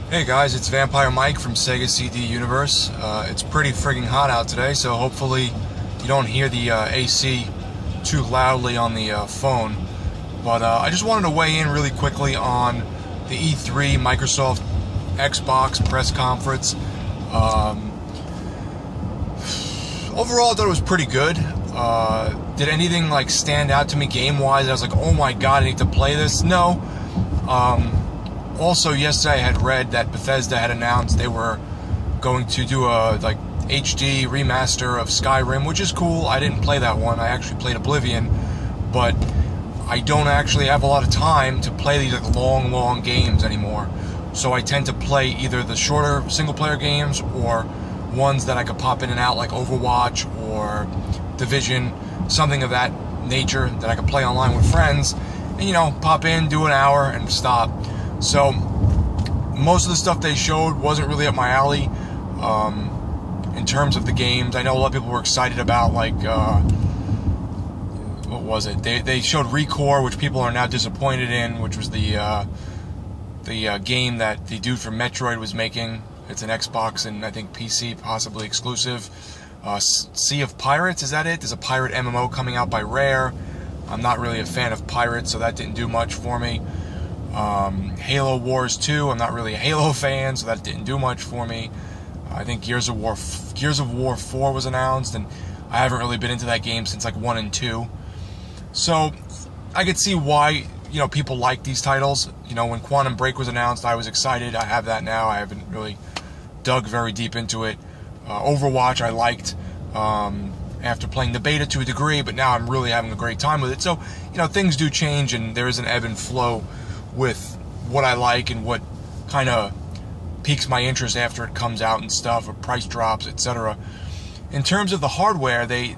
Hey guys, it's Vampire Mike from Sega CD Universe. It's pretty friggin' hot out today, so hopefully you don't hear the AC too loudly on the phone. But I just wanted to weigh in really quickly on the E3 Microsoft Xbox press conference. Overall, I thought it was pretty good. Did anything like stand out to me game-wise? I was like, oh my god, I need to play this? No. Also, yesterday I had read that Bethesda had announced they were going to do a like HD remaster of Skyrim, which is cool. I didn't play that one. I actually played Oblivion, but I don't actually have a lot of time to play these like long games anymore. So I tend to play either the shorter single-player games or ones that I could pop in and out, like Overwatch or Division, something of that nature that I could play online with friends, and you know, pop in, do an hour, and stop. So most of the stuff they showed wasn't really up my alley in terms of the games. I know a lot of people were excited about, like, what was it? They showed Recore, which people are now disappointed in, which was the game that the dude from Metroid was making. It's an Xbox and I think PC, possibly exclusive. Sea of Pirates, is that it? There's a pirate MMO coming out by Rare. I'm not really a fan of pirates, so that didn't do much for me. Halo Wars 2, I'm not really a Halo fan, so that didn't do much for me. I think Gears of War 4 was announced, and I haven't really been into that game since like 1 and 2. So I could see why, you know, people like these titles. You know, when Quantum Break was announced, I was excited. I have that now. I haven't really dug very deep into it. Overwatch I liked after playing the beta to a degree, but now I'm really having a great time with it. So, you know, things do change, and there is an ebb and flow with what I like and what kind of piques my interest after it comes out and stuff, or price drops, etc. In terms of the hardware, they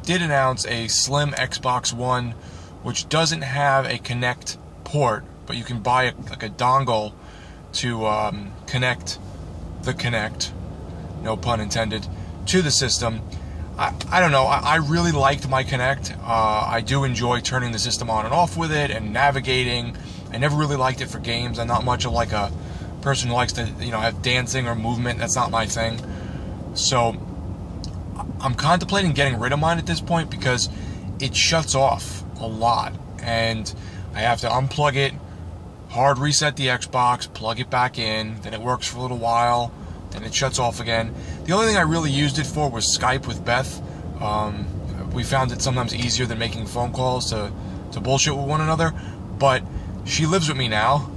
did announce a slim Xbox One, which doesn't have a Kinect port, but you can buy like a dongle to connect the Kinect, no pun intended, to the system. I don't know, I really liked my Kinect. I do enjoy turning the system on and off with it and navigating. I never really liked it for games. I'm not much of like a person who likes to, you know, have dancing or movement. That's not my thing. So I'm contemplating getting rid of mine at this point because it shuts off a lot, and I have to unplug it, hard reset the Xbox, plug it back in, then it works for a little while, then it shuts off again. The only thing I really used it for was Skype with Beth. We found it sometimes easier than making phone calls to bullshit with one another, but she lives with me now.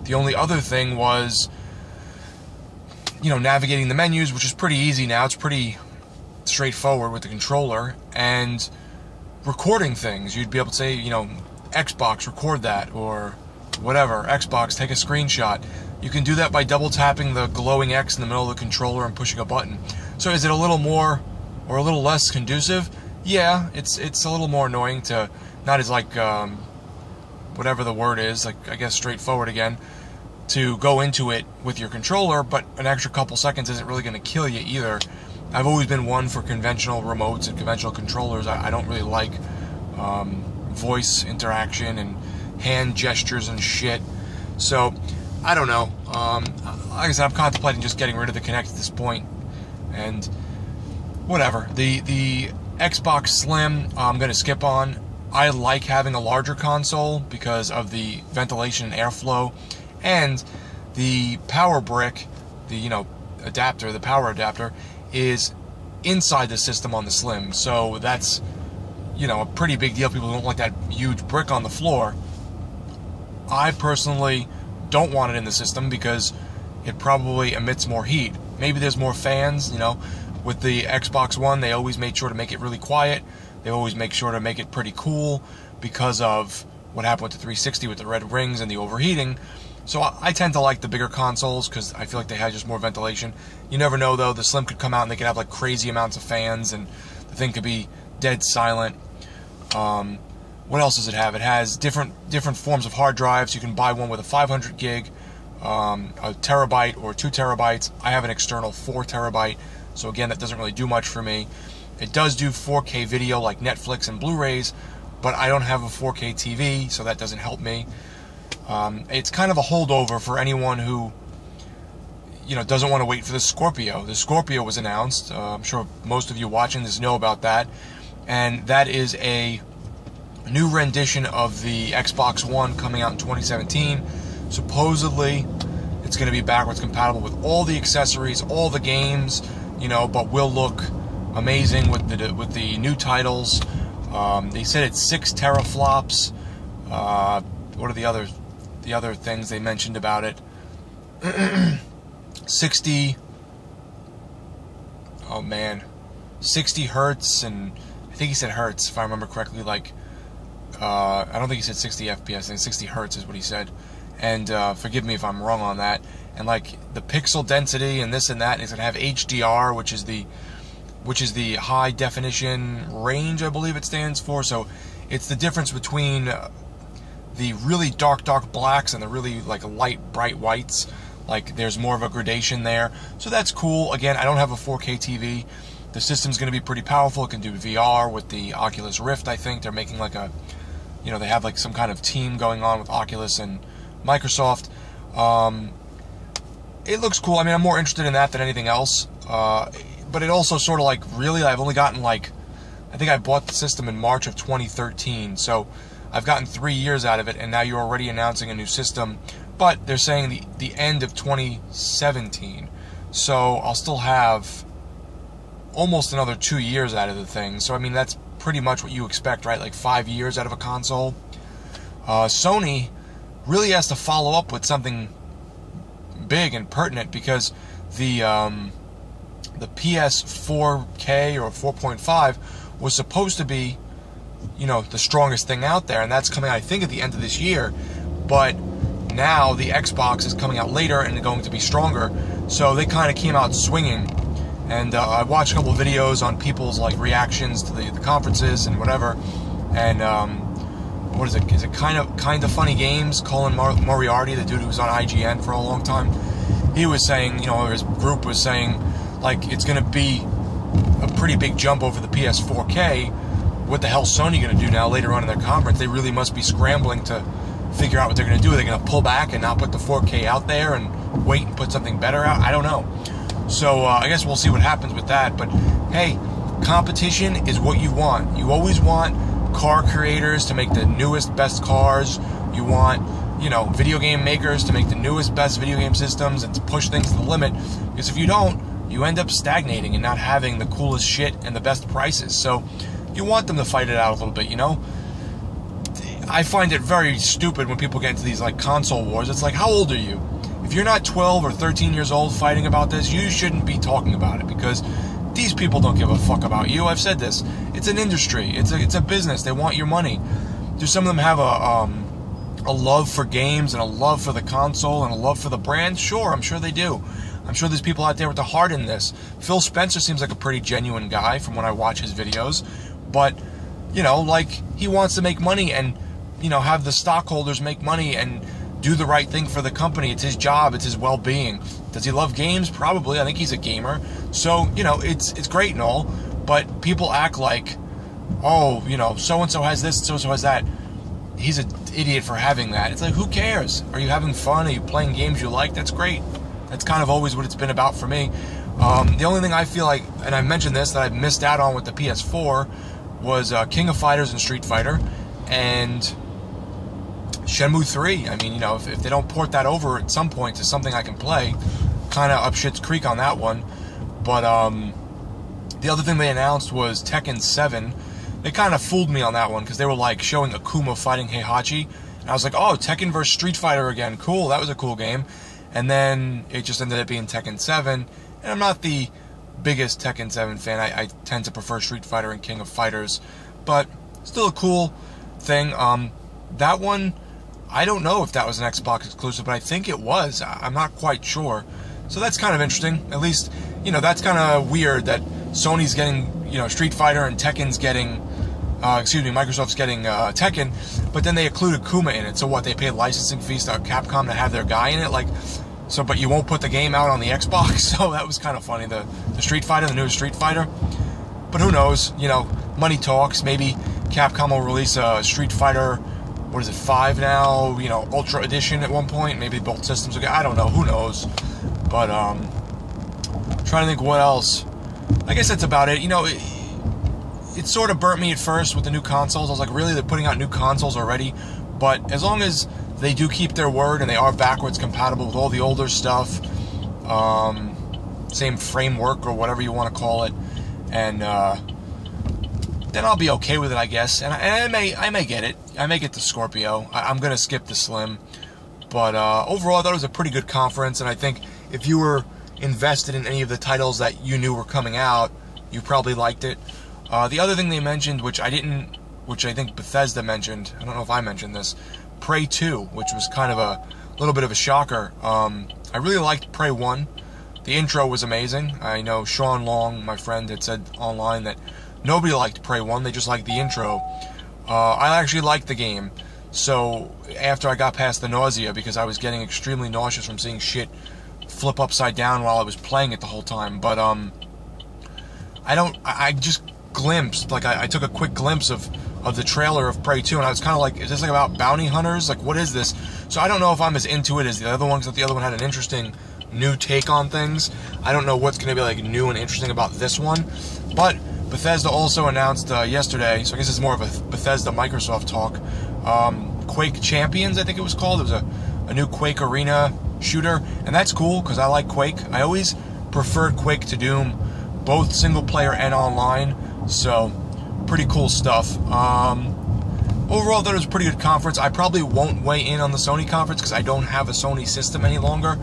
The only other thing was, you know, navigating the menus, which is pretty easy now. It's pretty straightforward with the controller, and recording things. You'd be able to say, you know, Xbox, record that, or whatever, Xbox, take a screenshot. You can do that by double tapping the glowing X in the middle of the controller and pushing a button. So is it a little more or a little less conducive? Yeah, it's a little more annoying to, not as like, whatever the word is, like, I guess straightforward again, to go into it with your controller, but an extra couple seconds isn't really going to kill you either. I've always been one for conventional remotes and conventional controllers. I don't really like voice interaction and hand gestures and shit. So, I don't know. Like I said, I'm contemplating just getting rid of the Kinect at this point, and whatever. The Xbox Slim, I'm going to skip on. I like having a larger console because of the ventilation and airflow, and the power brick, the, you know, adapter, the power adapter, is inside the system on the Slim. So that's, you know, a pretty big deal. People don't like that huge brick on the floor. I personally don't want it in the system because it probably emits more heat. Maybe there's more fans, you know. With the Xbox One, they always made sure to make it really quiet. They always make sure to make it pretty cool because of what happened with the 360 with the red rings and the overheating. So I tend to like the bigger consoles because I feel like they have just more ventilation. You never know, though. The Slim could come out and they could have like crazy amounts of fans, and the thing could be dead silent. What else does it have? It has different forms of hard drives. You can buy one with a 500 gig, a terabyte, or 2 terabytes. I have an external 4 terabyte, so again, that doesn't really do much for me. It does do 4K video like Netflix and Blu-rays, but I don't have a 4K TV, so that doesn't help me. It's kind of a holdover for anyone who, you know, doesn't want to wait for the Scorpio. The Scorpio was announced. I'm sure most of you watching this know about that. And that is a new rendition of the Xbox One coming out in 2017. Supposedly, it's going to be backwards compatible with all the accessories, all the games, you know, but will look amazing with the new titles. They said it's 6 teraflops. What are the other things they mentioned about it? 60 hertz, and I think he said hertz if I remember correctly. Like I don't think he said 60 FPS. I think 60 hertz is what he said. And forgive me if I'm wrong on that. And like the pixel density and this and that, and it's gonna have HDR, which is the high definition range, I believe it stands for. So it's the difference between the really dark blacks and the really like light bright whites. Like there's more of a gradation there. So that's cool. Again, I don't have a 4K TV. The system's going to be pretty powerful. It can do VR with the Oculus Rift, I think. They're making like a, you know, they have like some kind of team going on with Oculus and Microsoft. It looks cool. I mean, I'm more interested in that than anything else. But it also sort of like, really, I've only gotten like, I think I bought the system in March of 2013. So I've gotten 3 years out of it, and now you're already announcing a new system. But they're saying the end of 2017. So I'll still have almost another 2 years out of the thing. So, I mean, that's pretty much what you expect, right? Like 5 years out of a console. Sony really has to follow up with something big and pertinent, because the PS4K or 4.5 was supposed to be, you know, the strongest thing out there, and that's coming, I think, at the end of this year. But now the Xbox is coming out later and going to be stronger, so they kind of came out swinging. And I watched a couple of videos on people's like reactions to the conferences and whatever. And what is it? Is it kind of funny games? Colin Moriarty, the dude who was on IGN for a long time, he was saying, you know, his group was saying, like, it's going to be a pretty big jump over the PS4K. What the hell is Sony going to do now later on in their conference? They really must be scrambling to figure out what they're going to do. Are they going to pull back and not put the 4K out there and wait and put something better out? I don't know. So I guess we'll see what happens with that. But hey, competition is what you want. You always want car creators to make the newest, best cars. You want, you know, video game makers to make the newest, best video game systems and to push things to the limit. Because if you don't, you end up stagnating and not having the coolest shit and the best prices. So you want them to fight it out a little bit, you know? I find it very stupid when people get into these like console wars. It's like, how old are you? If you're not 12 or 13 years old fighting about this, you shouldn't be talking about it, because these people don't give a fuck about you. I've said this. It's an industry. It's a business. They want your money. Do some of them have a love for games and a love for the console and a love for the brand? Sure, I'm sure they do. I'm sure there's people out there with the heart in this. Phil Spencer seems like a pretty genuine guy from when I watch his videos. But, you know, like, he wants to make money and, you know, have the stockholders make money and do the right thing for the company. It's his job. It's his well-being. Does he love games? Probably. I think he's a gamer. So, you know, it's great and all, but people act like, oh, you know, so-and-so has this, so-and-so has that. He's an idiot for having that. It's like, who cares? Are you having fun? Are you playing games you like? That's great. That's kind of always what it's been about for me. The only thing I feel like, and I mentioned this, that I missed out on with the PS4 was King of Fighters and Street Fighter, and Shenmue 3. I mean, you know, if they don't port that over at some point to something I can play, kind of up shit's creek on that one. But the other thing they announced was Tekken 7. They kind of fooled me on that one, because they were like showing Akuma fighting Heihachi, and I was like, oh, Tekken vs. Street Fighter again, cool, that was a cool game. And then it just ended up being Tekken 7, and I'm not the biggest Tekken 7 fan. I tend to prefer Street Fighter and King of Fighters, but still a cool thing. That one, I don't know if that was an Xbox exclusive, but I think it was. I'm not quite sure. So that's kind of interesting. At least, you know, that's kind of weird that Sony's getting, you know, Street Fighter and Tekken's getting, Microsoft's getting Tekken, but then they include Akuma in it. So what, they paid licensing fees to Capcom to have their guy in it? Like, so, but you won't put the game out on the Xbox? So that was kind of funny, the Street Fighter, the newest Street Fighter. But who knows, you know, money talks. Maybe Capcom will release a Street Fighter what is it, 5 now, you know, Ultra Edition at one point. Maybe both systems will get, I don't know, who knows. But, trying to think what else. I guess that's about it. You know, it sort of burnt me at first with the new consoles. I was like, really, they're putting out new consoles already? But as long as they do keep their word and they are backwards compatible with all the older stuff, same framework or whatever you want to call it, and then I'll be okay with it, I guess. And I may get it. I may get the Scorpio. I'm going to skip the Slim. But overall, I thought it was a pretty good conference, and I think if you were invested in any of the titles that you knew were coming out, you probably liked it. The other thing they mentioned, which I think Bethesda mentioned, I don't know if I mentioned this, Prey 2, which was kind of a little bit of a shocker. I really liked Prey 1. The intro was amazing. I know Sean Long, my friend, had said online that nobody liked Prey 1, they just liked the intro. I actually liked the game. So, after I got past the nausea, because I was getting extremely nauseous from seeing shit flip upside down while I was playing it the whole time. But, I just glimpsed, like, I took a quick glimpse of the trailer of Prey 2, and I was kind of like, is this like about bounty hunters? Like, what is this? So I don't know if I'm as into it as the other one, because the other one had an interesting new take on things. I don't know what's going to be, like, new and interesting about this one. But Bethesda also announced yesterday, so I guess it's more of a Bethesda Microsoft talk, Quake Champions, I think it was called. It was a new Quake Arena shooter, and that's cool, because I like Quake. I always preferred Quake to Doom, both single-player and online, so pretty cool stuff. Overall, I thought it was a pretty good conference. I probably won't weigh in on the Sony conference, because I don't have a Sony system any longer.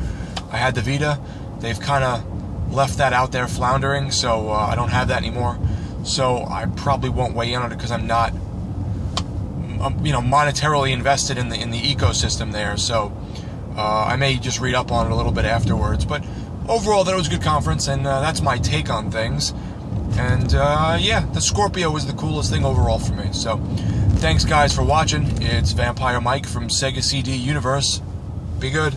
I had the Vita. They've kind of left that out there floundering, so I don't have that anymore. So I probably won't weigh in on it, because I'm not, you know, monetarily invested in the ecosystem there. So I may just read up on it a little bit afterwards. But overall, that was a good conference, and that's my take on things. And yeah, the Scorpio was the coolest thing overall for me. So thanks, guys, for watching. It's Vampire Mike from Sega CD Universe. Be good.